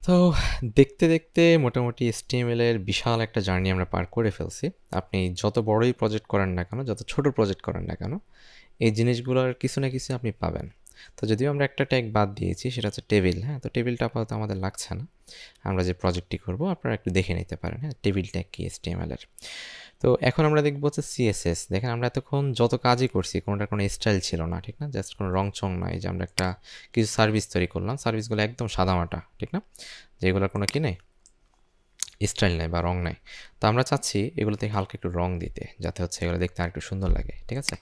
তো দেখতে দেখতে মোটামুটি HTML এর বিশাল একটা জার্নি আমরা পার করে ফেলছি। আপনি যত বড়ই প্রজেক্ট করেন না কেন, যত ছোট প্রজেক্ট করেন না কেন, এই জিনিসগুলোর কিছু না কিছু আপনি পাবেন। তো যদিও আমরা একটা ট্যাগ বাদ দিয়েছি, সেটা হচ্ছে টেবিল। হ্যাঁ, তো টেবিলটা আপাতত আমাদের লাগছে না। আমরা যে প্রজেক্টটি করব আপনারা একটু দেখে নিতে পারেন। হ্যাঁ, টেবিল ট্যাগ কি HTML এর। তো এখন আমরা দেখব হচ্ছে CSS। দেখেন আমরা এতক্ষণ যত কাজই করছি কোনোটার কোনো স্টাইল ছিল না, ঠিক না? জাস্ট কোনো রং চং নাই যে আমরা একটা কিছু সার্ভিস তৈরি করলাম, সার্ভিসগুলো একদম সাদামাটা, ঠিক না? যেগুলোর কোনো কি নেই, স্টাইল নেই বা রং নাই। তো আমরা চাচ্ছি এগুলোতে হালকা একটু রং দিতে, যাতে হচ্ছে এগুলো দেখতে আর একটু সুন্দর লাগে, ঠিক আছে?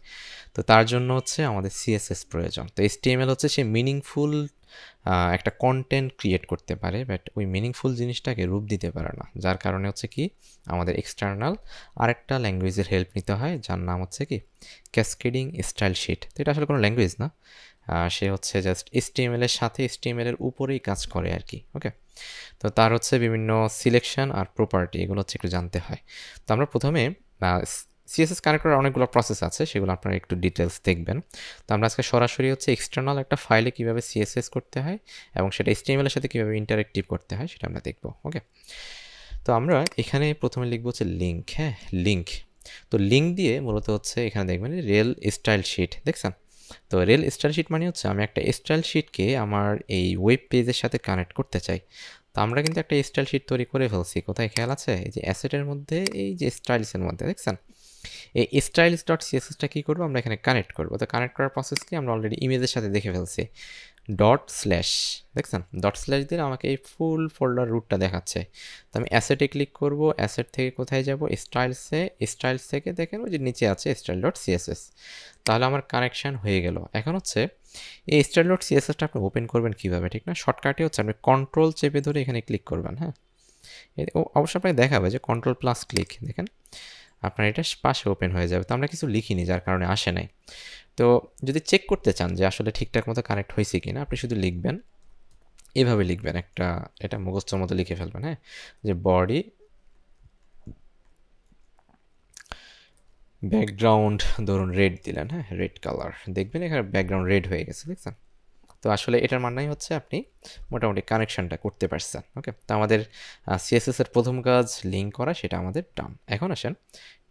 তো তার জন্য হচ্ছে আমাদের CSS প্রয়োজন। তো HTML হচ্ছে সে মিনিংফুল একটা কন্টেন্ট ক্রিয়েট করতে পারে, বাট ওই মিনিংফুল জিনিসটাকে রূপ দিতে পারে না, যার কারণে হচ্ছে কি আমাদের এক্সটার্নাল আরেকটা ল্যাঙ্গুয়েজের হেল্প নিতে হয়, যার নাম হচ্ছে কি ক্যাসকেডিং স্টাইল শিট। তো এটা আসলে কোনো ল্যাঙ্গুয়েজ না, সে হচ্ছে জাস্ট HTML এর সাথে HTML এর উপরেই কাজ করে আর কি। ওকে, তো তার হচ্ছে বিভিন্ন সিলেকশন আর প্রপার্টি, এগুলো হচ্ছে একটু জানতে হয়। তো আমরা প্রথমে CSS কানেক্ট করার অনেকগুলো প্রসেস আছে, সেগুলো আপনারা একটু ডিটেলস দেখবেন। তো আমরা আজকে সরাসরি হচ্ছে এক্সটার্নাল একটা ফাইলে কীভাবে CSS করতে হয় এবং সেটা HTML এর সাথে কীভাবে ইন্টারেক্টিভ করতে হয় সেটা আমরা দেখব। ওকে, তো আমরা এখানে প্রথমে লিখবো হচ্ছে লিঙ্ক। হ্যাঁ, লিঙ্ক। তো লিঙ্ক দিয়ে মূলত হচ্ছে এখানে দেখবেন রেল স্টাইল শিট, দেখছেন? তো রেল স্টাইল শিট মানে হচ্ছে আমি একটা স্টাইল শিটকে আমার এই ওয়েব পেজের সাথে কানেক্ট করতে চাই। তো আমরা কিন্তু একটা স্টাইল শিট তৈরি করে ফেলছি, কোথায় খেয়াল আছে? এই যে অ্যাসেটের মধ্যে, এই যে স্টাইলসের মধ্যে, দেখছেন? এই স্টাইলস ডট সিএসএসটা কী করবো, আমরা এখানে কানেক্ট করবো। তো কানেক্ট করার প্রসেস কি আমরা অলরেডি ইমেজের সাথে দেখে ফেলছি। ডট স্ল্যাশ, দেখছেন? ডট স্ল্যাশ দিলে আমাকে এই ফুল ফোল্ডার রুটটা দেখাচ্ছে। তো আমি অ্যাসেটে ক্লিক করব, অ্যাসেট থেকে কোথায় যাব? স্টাইলসে। স্টাইলস থেকে দেখেন ওই যে নিচে আছে স্টাইল ডট সিএসএস। তাহলে আমার কানেকশান হয়ে গেল। এখন হচ্ছে এই স্টাইল ডট সিএসএসটা আপনি ওপেন করবেন কীভাবে, ঠিক না? শর্টকাটে হচ্ছে আপনি কন্ট্রোল চেপে ধরে এখানে ক্লিক করবেন। হ্যাঁ, অবশ্যই আপনাকে দেখাবে যে কন্ট্রোল প্লাস ক্লিক, দেখেন আপনার এটা পাশে ওপেন হয়ে যাবে। তো আমরা কিছু লিখিনি, যার কারণে আসে নাই। তো যদি চেক করতে চান যে আসলে ঠিকঠাক মতো কানেক্ট হয়েছে কিনা, আপনি শুধু লিখবেন, এভাবে লিখবেন, একটা এটা মুখস্থর মতো লিখে ফেলবেন। হ্যাঁ, যে বডি ব্যাকগ্রাউন্ড ধরুন রেড দিলেন। হ্যাঁ, রেড কালার, দেখবেন এখানে ব্যাকগ্রাউন্ড রেড হয়ে গেছে, দেখছেন? তো আসলে এটার মানেই হচ্ছে আপনি মোটামুটি কানেকশনটা করতে পারছেন। ওকে, তো আমাদের CSS এর প্রথম কাজ লিঙ্ক করা, সেটা আমাদের ডান। এখন আসেন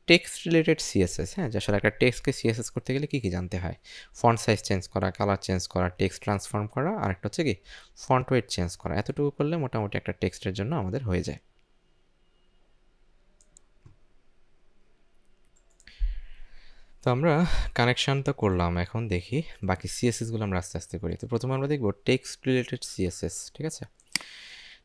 টেক্সট রিলেটেড CSS। হ্যাঁ, যে আসলে একটা টেক্সটকে CSS করতে গেলে কী কী জানতে হয়? ফন্ট সাইজ চেঞ্জ করা, কালার চেঞ্জ করা, টেক্সট ট্রান্সফর্ম করা, আর একটা হচ্ছে কি ফন্ট ওয়েট চেঞ্জ করা। এতটুকু করলে মোটামুটি একটা টেক্সটের জন্য আমাদের হয়ে যায়। তো আমরা কানেকশান তো করলাম, এখন দেখি বাকি CSSগুলো আমরা আস্তে আস্তে করি। তো প্রথমে আমরা দেখব টেক্সট রিলেটেড CSS, ঠিক আছে?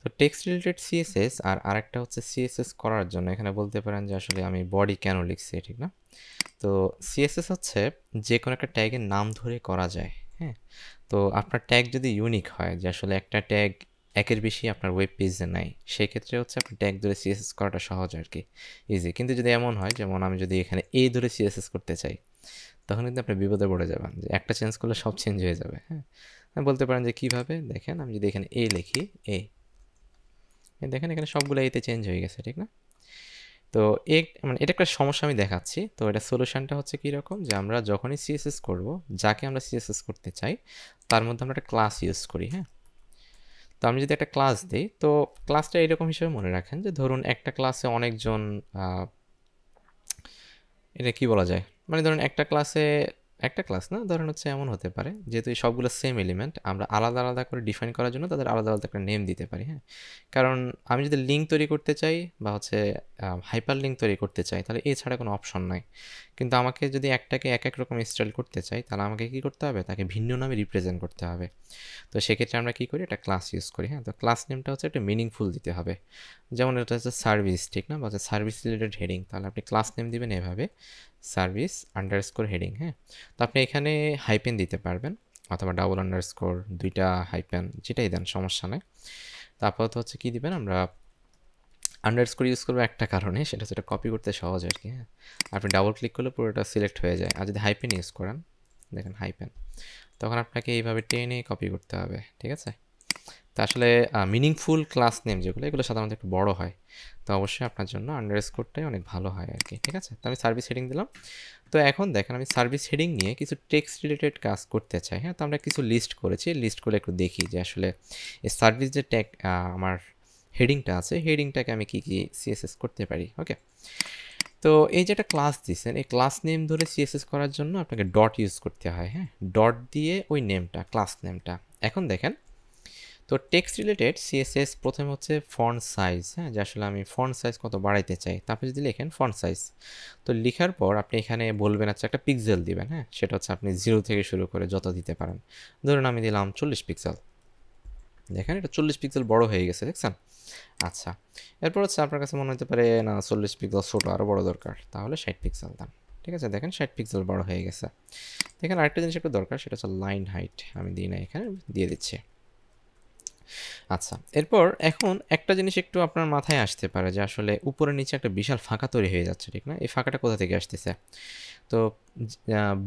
তো টেক্সট রিলেটেড CSS আর আরেকটা হচ্ছে CSS করার জন্য এখানে বলতে পারেন যে আসলে আমি বডি কেন লিখছি, ঠিক না? তো CSS হচ্ছে যে কোনো একটা ট্যাগের নাম ধরে করা যায়। হ্যাঁ, তো আপনার ট্যাগ যদি ইউনিক হয়, যে আসলে একটা ট্যাগ একের বেশি আপনার ওয়েব পেজে নাই, সেক্ষেত্রে হচ্ছে আপনি ট্যাগ ধরে CSS করাটা সহজ আর কি, ইজি। কিন্তু যদি এমন হয়, যেমন আমি যদি এখানে এ ধরে CSS করতে চাই, তখন কিন্তু আপনি বিপদে পড়ে যাবেন, যে একটা চেঞ্জ করলে সব চেঞ্জ হয়ে যাবে। হ্যাঁ, আমি বলতে পারেন যে কীভাবে, দেখেন আমি যদি এখানে এ লিখি, দেখেন এখানে সবগুলো এতে চেঞ্জ হয়ে গেছে, ঠিক না? তো মানে এটা একটা সমস্যা আমি দেখাচ্ছি। তো এটা সলিউশনটা হচ্ছে কীরকম, যে আমরা যখনই CSS করব, যাকে আমরা CSS করতে চাই তার মধ্যে আমরা একটা ক্লাস ইউজ করি। হ্যাঁ, তো আমি যদি একটা ক্লাস দিই, তো ক্লাসটা এরকম হিসেবে মনে রাখেন যে ধরুন একটা ক্লাসে অনেকজন, এটা কি বলা যায়, মানে ধরুন একটা ক্লাসে, একটা ক্লাস না, ধরুন হচ্ছে এমন হতে পারে যেহেতু এই সবগুলো সেম এলিমেন্ট, আমরা আলাদা আলাদা করে ডিফাইন করার জন্য তাদের আলাদা আলাদা একটা নেম দিতে পারি। হ্যাঁ, কারণ আমি যদি লিঙ্ক তৈরি করতে চাই বা হচ্ছে হাইপার লিঙ্ক তৈরি করতে চাই, তাহলে এছাড়া কোনো অপশন নাই। কিন্তু আমাকে যদি একটাকে এক এক রকম স্টাইল করতে চাই, তাহলে আমাকে কী করতে হবে, তাকে ভিন্ন নামে রিপ্রেজেন্ট করতে হবে। তো সেক্ষেত্রে আমরা কী করি, একটা ক্লাস ইউজ করি। হ্যাঁ, তো ক্লাস নেমটা হচ্ছে একটা মিনিংফুল দিতে হবে। যেমন এটা হচ্ছে সার্ভিস, ঠিক না? বা হচ্ছে সার্ভিস রিলেটেড হেডিং, তাহলে আপনি ক্লাস নেম দিবেন এভাবে, সার্ভিস আন্ডারস্কোর হেডিং। হ্যাঁ, তো আপনি এখানে হাইপেন দিতে পারবেন, অথবা ডাবল আন্ডারস্কোর, দুইটা হাইপেন, যেটাই দেন সমস্যা নেই। তারপর তো হচ্ছে কী দিবেন, আমরা আন্ডারস্কোর ইউজ করবো একটা কারণে, সেটা হচ্ছে কপি করতে সহজ আর কি। হ্যাঁ, আপনি ডাবল ক্লিক করলে পুরোটা সিলেক্ট হয়ে যায়। আর যদি হাইপেন ইউজ করেন, দেখেন হাইপেন, তখন আপনাকে এইভাবে টেনে কপি করতে হবে, ঠিক আছে? তো তা আসলে মিনিংফুল ক্লাস নেম যেগুলো এগুলো সাধারণত একটু বড় হয়, তো অবশ্যই আপনার জন্য আন্ডারস্কোরটাই অনেক ভালো হয় আর কি। ঠিক আছে, তো আমি সার্ভিস হেডিং দিলাম। তো এখন দেখেন আমি সার্ভিস হেডিং নিয়ে কিছু টেক্সট রিলেটেড কাজ করতে চাই। হ্যাঁ, তো আমরা কিছু লিস্ট করেছি, লিস্ট করে একটু দেখি যে আসলে এই সার্ভিস যে আমার হেডিংটা আছে, হেডিংটাকে আমি কী কী সিএসএস করতে পারি। ওকে, তো এই যে একটা ক্লাস দিচ্ছেন, এই ক্লাস নেম ধরে সিএসএস করার জন্য আপনাকে ডট ইউজ করতে হয়। হ্যাঁ, ডট দিয়ে ওই নেমটা, ক্লাস নেমটা। এখন দেখেন, তো টেক্সট রিলেটেড সিএসএস প্রথমে হচ্ছে ফন্ট সাইজ। হ্যাঁ, যে আসলে আমি ফন্ট সাইজ কত বাড়াইতে চাই, তারপরে যদি লেখেন ফন্ট সাইজ, তো লেখার পর আপনি এখানে বলবেন আচ্ছা একটা পিক্সেল দিবেন। হ্যাঁ, সেটা হচ্ছে আপনি 0 থেকে শুরু করে যত দিতে পারেন। ধরুন আমি দিলাম 40 পিক্সেল। দেখেন এটা 40 পিক্সেল বড় হয়ে গেছে, দেখছেন? আচ্ছা, এরপর হচ্ছে আপনার কাছে মনে হতে পারে না 40 পিক্সেল ছোটো, আরও বড় দরকার, তাহলে 60 পিক্সেল দেন। ঠিক আছে, দেখেন 60 পিক্সেল বড় হয়ে গেছে। দেখেন আরেকটা জিনিস একটু দরকার, সেটা হচ্ছে লাইন হাইট। আমি দিই না, এখানে দিয়ে দিচ্ছি। আচ্ছা, এরপর এখন একটা জিনিস একটু আপনার মাথায় আসতে পারে যে আসলে উপরে নিচে একটা বিশাল ফাঁকা তৈরি হয়ে যাচ্ছে, ঠিক না? এই ফাঁকাটা কোথা থেকে আসতেছে? তো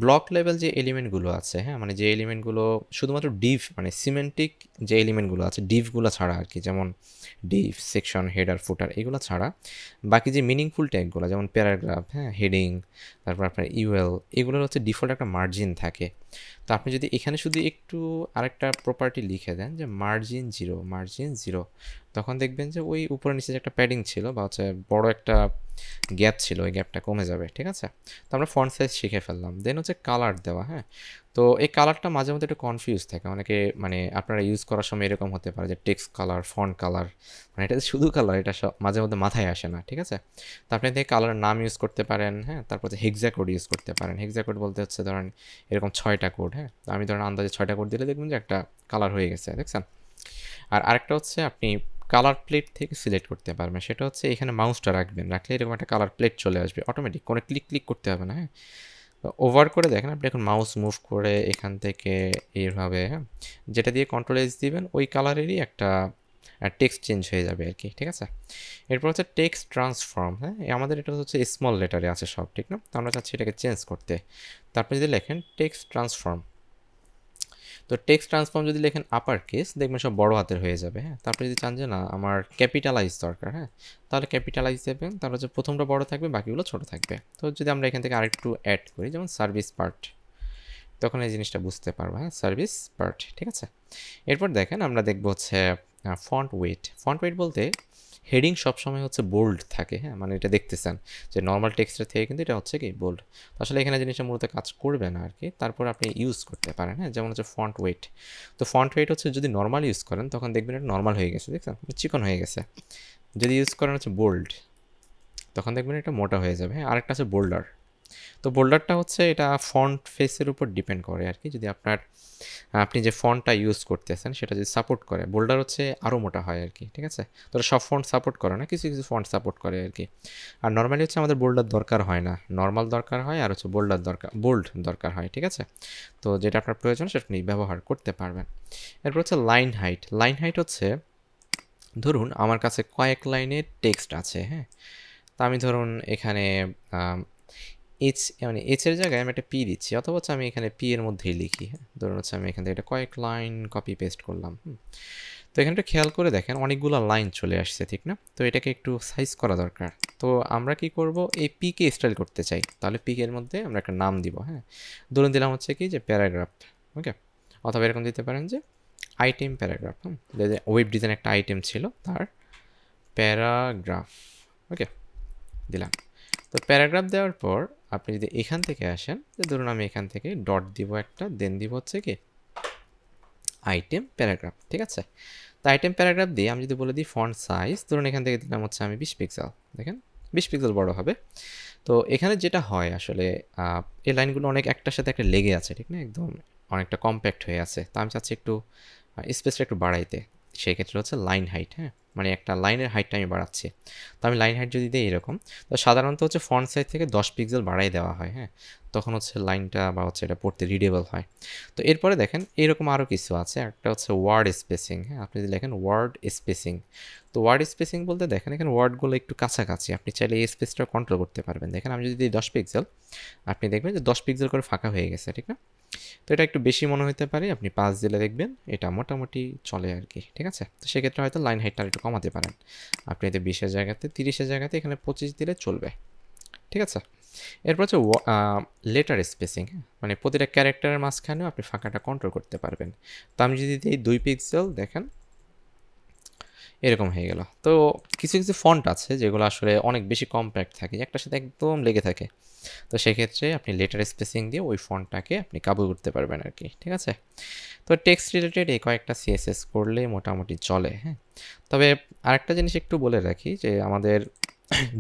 ব্লক লেভেল যে এলিমেন্টগুলো আছে, হ্যাঁ, মানে যে এলিমেন্টগুলো শুধুমাত্র ডিভ, মানে সিমেন্টিক যে এলিমেন্টগুলো আছে ডিভগুলো ছাড়া আর কি, যেমন ডিভ, সেকশন, হেডার, ফুটার, এগুলো ছাড়া বাকি যে মিনিংফুল ট্যাগগুলো যেমন প্যারাগ্রাফ, হ্যাঁ, হেডিং, তারপর আপনার ইউএল, এগুলোর হচ্ছে ডিফল্ট একটা মার্জিন থাকে। তো আপনি যদি এখানে শুধু একটু আরেকটা প্রপার্টি লিখে দেন যে মার্জিন জিরো, মার্জিন জিরো, তখন দেখবেন যে ওই উপরে নিচে যে একটা প্যাডিং ছিল বা হচ্ছে বড় একটা গ্যাপ ছিল, ওই গ্যাপটা কমে যাবে। ঠিক আছে, তো আমরা ফন্ট সাইজ শিখে ফেললাম। দেন হচ্ছে কালার দেওয়া। হ্যাঁ, তো এই কালারটা মাঝে মধ্যে একটু কনফিউজ থাকে অনেকে, মানে আপনারা ইউজ করার সময় এরকম হতে পারে যে টেক্সট কালার, ফন্ট কালার, মানে এটা শুধু কালার, এটা মাঝে মধ্যে মাথায় আসে না। ঠিক আছে, তো আপনি এতে কালারের নাম ইউজ করতে পারেন। হ্যাঁ, তারপর হচ্ছে হেক্সা কোড ইউজ করতে পারেন। হেক্সা কোড বলতে হচ্ছে ধরেন এরকম 6টা কোড। হ্যাঁ, তো আমি ধরেন আন্দাজে 6টা কোড দিলে দেখবেন যে একটা কালার হয়ে গেছে, দেখছেন? আর আরেকটা হচ্ছে আপনি কালার প্লেট থেকে সিলেক্ট করতে পারবেন, সেটা হচ্ছে এখানে মাউসটা রাখবেন, রাখলে এরকম একটা কালার প্লেট চলে আসবে অটোমেটিক, কোনো ক্লিক ক্লিক করতে হবে না। হ্যাঁ, ওভার করে দেখেন আপনি এখন মাউস মুভ করে এখান থেকে এইভাবে, হ্যাঁ, যেটা দিয়ে কন্ট্রোল এজ দিবেন ওই কালারেরই একটা টেক্সট চেঞ্জ হয়ে যাবে আর কি। ঠিক আছে, এরপর হচ্ছে টেক্সট ট্রান্সফর্ম। হ্যাঁ, আমাদের এটা হচ্ছে স্মল লেটারে আছে সব, ঠিক না? তো আমরা চাচ্ছি এটাকে চেঞ্জ করতে, তারপর যদি লেখেন টেক্সট ট্রান্সফর্ম, তো টেক্সট ট্রান্সফর্ম যদি লেখেন আপার কেস দেখবেন সব বড় হাতের হয়ে যাবে। হ্যাঁ, তারপরে যদি চান যে না আমার ক্যাপিটালাইজ দরকার, হ্যাঁ, তাহলে ক্যাপিটালাইজ দেবেন, তাহলে হচ্ছে প্রথমটা বড় থাকবে, বাকিগুলো ছোট থাকবে। তো যদি আমরা এখান থেকে আরেকটু অ্যাড করি, যেমন সার্ভিস পার্ট, তখন এই জিনিসটা বুঝতে পারবো। হ্যাঁ, সার্ভিস পার্ট। ঠিক আছে, এরপর দেখেন আমরা দেখবো হচ্ছে ফন্ট ওয়েট। ফন্ট ওয়েট বলতে হেডিং সবসময় হচ্ছে বোল্ড থাকে। হ্যাঁ, মানে এটা দেখতেছেন যে নর্মাল টেক্সটের থেকে কিন্তু এটা হচ্ছে কি বোল্ড। আসলে এখানে জিনিসটা মূলত কাজ করবে না আর কি, তারপর আপনি ইউজ করতে পারেন। হ্যাঁ, যেমন হচ্ছে ফন্ট ওয়েট। তো ফন্ট ওয়েট হচ্ছে যদি নর্মাল ইউজ করেন তখন দেখবেন এটা নর্মাল হয়ে গেছে, দেখছেন চিকন হয়ে গেছে। যদি ইউজ করেন হচ্ছে বোল্ড, তখন দেখবেন এটা মোটা হয়ে যাবে। হ্যাঁ, আরেকটা আছে বোল্ডার। তো বোল্ডারটা হচ্ছে এটা ফন্ট ফেসের উপর ডিপেন্ড করে আর কি, যদি আপনি যে ফন্টটা ইউজ করতেছেন সেটা যদি সাপোর্ট করে, বোল্ডার হচ্ছে আরও মোটা হয় আর কি। ঠিক আছে, তো সব ফন্ট সাপোর্ট করে না, কিছু কিছু ফন্ট সাপোর্ট করে আর কি। আর নর্মালি হচ্ছে আমাদের বোল্ডার দরকার হয় না, নর্মাল দরকার হয়, আর হচ্ছে বোল্ড দরকার হয়। ঠিক আছে, তো যেটা আপনার প্রয়োজন সেটা আপনি ব্যবহার করতে পারবেন। এরপর হচ্ছে লাইন হাইট। লাইন হাইট হচ্ছে ধরুন আমার কাছে কয়েক লাইনের টেক্সট আছে। হ্যাঁ, তো আমি ধরুন এখানে এইচ, মানে এইচের জায়গায় আমি একটা পি দিচ্ছি, অথবা হচ্ছে আমি এখানে পি এর মধ্যেই লিখি। হ্যাঁ, ধরুন হচ্ছে আমি এখান থেকে এটা কয়েক লাইন কপি পেস্ট করলাম। তো এখানটা খেয়াল করে দেখেন অনেকগুলো লাইন চলে আসছে, ঠিক না? তো এটাকে একটু সাইজ করা দরকার। তো আমরা কি করব, এই পিকে স্টাইল করতে চাই, তাহলে পিকের মধ্যে আমরা একটা নাম দিব। হ্যাঁ, ধরুন দিলাম হচ্ছে কি যে প্যারাগ্রাফ। ওকে, অথবা এরকম দিতে পারেন যে আইটেম প্যারাগ্রাফ। যে ওয়েব ডিজাইন একটা আইটেম ছিল তার প্যারাগ্রাফ। ওকে, দিলাম। তো প্যারাগ্রাফ দেওয়ার পর আপনি যদি এখান থেকে আসেন, যে ধরুন আমি এখান থেকে ডট দিব একটা, দেন দিব হচ্ছে কি আইটেম প্যারাগ্রাফ। ঠিক আছে, তো আইটেম প্যারাগ্রাফ দিয়ে আমি যদি বলে দিই ফন্ট সাইজ, ধরুন এখান থেকে দিলাম হচ্ছে আমি 20 পিক্সেল। দেখেন 20 পিক্সেল বড় হবে। তো এখানে যেটা হয় আসলে এই লাইনগুলো অনেক একটার সাথে একটা লেগে আছে, ঠিক না? একদম অনেকটা কম্প্যাক্ট হয়ে আছে। তো আমি চাচ্ছি একটু স্পেসটা একটু বাড়াইতে, সেই ক্ষেত্রে হচ্ছে লাইন হাইট। হ্যাঁ, মানে একটা লাইনের হাইটটা আমি বাড়াচ্ছি। তো আমি লাইন হাইট যদি দিই এরকম, তো সাধারণত হচ্ছে ফন্ট সাইজ থেকে 10 পিক্সেল বাড়াই দেওয়া হয়। হ্যাঁ, তখন হচ্ছে লাইনটা বা হচ্ছে এটা পড়তে রিডেবল হয়। তো এরপরে দেখেন এরকম আরও কিছু আছে, একটা হচ্ছে ওয়ার্ড স্পেসিং। হ্যাঁ, আপনি যদি লেখেন ওয়ার্ড স্পেসিং, তো ওয়ার্ড স্পেসিং বলতে দেখেন এখানে ওয়ার্ডগুলো একটু কাছাকাছি, আপনি চাইলে এই স্পেসটা কন্ট্রোল করতে পারবেন। দেখেন আমি যদি দিই 10 পিক্সেল, আপনি দেখবেন যে 10 পিক্সেল করে ফাঁকা হয়ে গেছে, ঠিক না? তো এটা একটু বেশি মনে হতে পারে, আপনি 5 দিলে দেখবেন এটা মোটামুটি চলে আর কি, ঠিক আছে? তো সেক্ষেত্রে হয়তো লাইন হাইটটা একটু কমাতে পারেন। আপনি এতে 20-এর জায়গাতে 30-এর জায়গাতে এখানে 25 দিলে চলবে, ঠিক আছে? এরপর হচ্ছে লেটার স্পেসিং, মানে প্রতিটা ক্যারেক্টারের মাঝখানেও আপনি ফাঁকাটা কন্ট্রোল করতে পারবেন। তো আমি যদি দিই 2 পিক্সেল, দেখেন এরকম হয়ে গেল। তো কিছু কিছু ফন্ট আছে যেগুলো আসলে অনেক বেশি কম্প্যাক্ট থাকে, একটার সাথে একদম লেগে থাকে। তো সেক্ষেত্রে আপনি লেটার স্পেসিং দিয়ে ওই ফন্টটাকে আপনি কাবু করতে পারবেন আর কি, ঠিক আছে? তো টেক্সট রিলেটেড এই কয়েকটা সিএসএস করলে মোটামুটি চলে, হ্যাঁ। তবে আরেকটা জিনিস একটু বলে রাখি যে আমাদের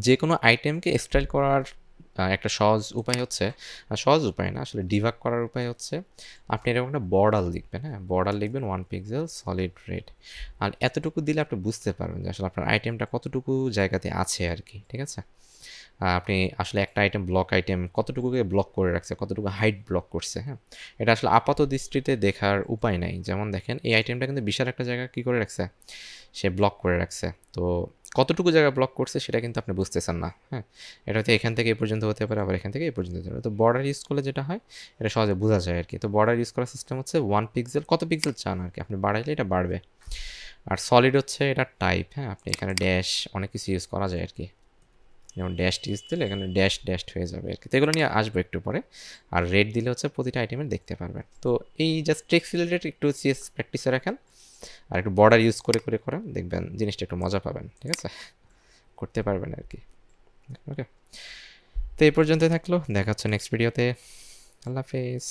যে কোনো আইটেমকে স্টাইল করার একটা সহজ উপায় হচ্ছে, সহজ উপায় না আসলে, ডিবাগ করার উপায় হচ্ছে আপনি এরকম একটা বর্ডার লিখবেন, হ্যাঁ, বর্ডার লিখবেন 1 পিক্সেল সলিড রেড। আর এতটুকু দিলে আপনি বুঝতে পারবেন যে আসলে আপনার আইটেমটা কতটুকু জায়গাতে আছে আর কি, ঠিক আছে? আপনি আসলে একটা আইটেম, ব্লক আইটেম কতটুকুকে ব্লক করে রাখছে, কতটুকু হাইট ব্লক করছে, হ্যাঁ। এটা আসলে আপাত দৃষ্টিতে দেখার উপায় নাই। যেমন দেখেন এই আইটেমটা কিন্তু বিশাল একটা জায়গা কী করে রাখছে, সে ব্লক করে রাখছে। তো কতটুকু জায়গা ব্লক করছে সেটা কিন্তু আপনি বুঝতেছেন না, হ্যাঁ। এটা হয়তো এখান থেকে এই পর্যন্ত হতে পারে, আবার এখান থেকে এই পর্যন্ত হতে পারে। তো বর্ডার ইউজ করলে যেটা হয় এটা সহজে বোঝা যায় আর কি। তো বর্ডার ইউজ করার সিস্টেম হচ্ছে 1 পিক্সেল, কত পিক্সেল চান আর কি, আপনি বাড়াইলে এটা বাড়বে। আর সলিড হচ্ছে এটা টাইপ, হ্যাঁ, আপনি এখানে ড্যাশ অনেক কিছু ইউজ করা যায় আর কি। যেমন ড্যাশ ইউজ দিলে এখানে ড্যাশ ড্যাশড হয়ে যাবে আর কি। তো এগুলো নিয়ে আসবো একটু পরে। আর রেড দিলে হচ্ছে প্রতিটা আইটেমের দেখতে পারবেন। তো এই জাস্ট টেক্সট রিলেটেড একটু সিএস প্র্যাকটিসে রাখেন আর একটু বর্ডার ইউজ করে করে করেন, দেখবেন জিনিসটা একটু মজা পাবেন, ঠিক আছে? করতে পারবেন আর কি। ওকে, তো এই পর্যন্ত থাকলো, দেখা হচ্ছে নেক্সট ভিডিওতে। আল্লাহ হাফেজ।